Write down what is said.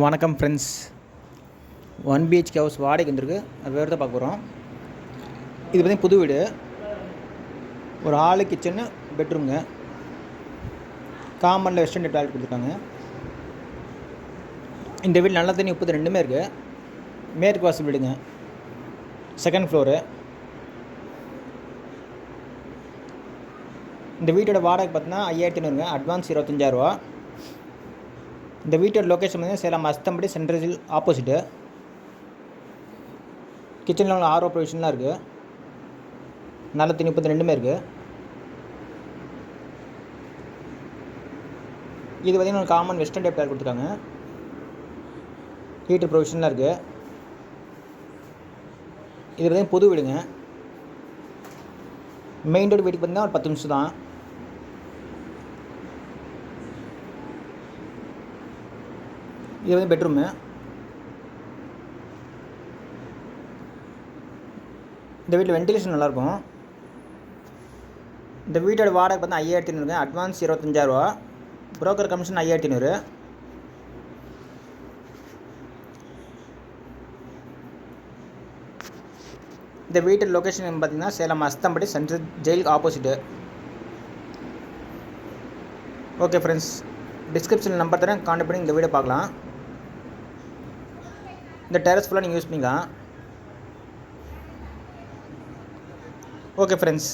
வணக்கம் friends. 1 BHK house வாடகைக்கு வந்துருக்கு. அது வேறு தான் பார்க்க போகிறோம். இது பார்த்திங்கன்னா புது வீடு. ஒரு ஹாலு, கிச்சனு, பெட்ரூமுங்க. காமனில் வெஸ்டர்ன் டாய்லெட் கொடுத்துருக்காங்க. இந்த வீடு நல்ல தண்ணி உப்பு ரெண்டுமே இருக்குது. மேற்கு வாசல் வீடுங்க, செகண்ட் ஃப்ளோரு. இந்த வீட்டோட வாடகை பார்த்தீங்கன்னா 5500ங்க. அட்வான்ஸ் 25000 ரூபா. இந்த வீட்டோட லொக்கேஷன் பார்த்தீங்கன்னா சேலம் அஸ்தம்பட்டி சென்ட்ரல் ஆப்போசிட்டு. கிச்சனில் உள்ள ஆர்ஓ ப்ரொவிஷன்லாம் இருக்குது. நல்ல தண்ணி உப்பு ரெண்டுமே இருக்குது. இது பார்த்திங்கன்னா ஒரு காமன் வெஸ்டர்ன் டைப் டாய்லெட் கொடுத்துருக்காங்க. ஹீட்டர் ப்ரொவிஷன்லாம் இருக்குது. இது பார்த்திங்கன்னா புது வீடுங்க. மெயின் ரோடு வீட்டுக்கு பார்த்திங்கன்னா ஒரு 10 நிமிஷம் தான். இது வந்து பெட்ரூமு. இந்த வீட்டில் வென்டிலேஷன் நல்லாயிருக்கும். இந்த வீட்டோட வாடகை பார்த்தா 5500ங்க. அட்வான்ஸ் 25000 ரூபா. Broker commission 5500. இந்த வீட்டு லொக்கேஷன் பார்த்தீங்கன்னா சேலம் அஸ்தம்பட்டி சென்ட்ரல் ஜெயிலுக்கு ஆப்போசிட்டு. ஓகே ஃப்ரெண்ட்ஸ், டிஸ்கிரிப்ஷனில் நம்பர் தரேன், கான்டாக்ட் பண்ணி இந்த வீடியோ பார்க்கலாம். இந்த டெரஸ் ஃபுல்லாக நீங்கள் யூஸ் பண்ணிக்கலாம். Okay friends.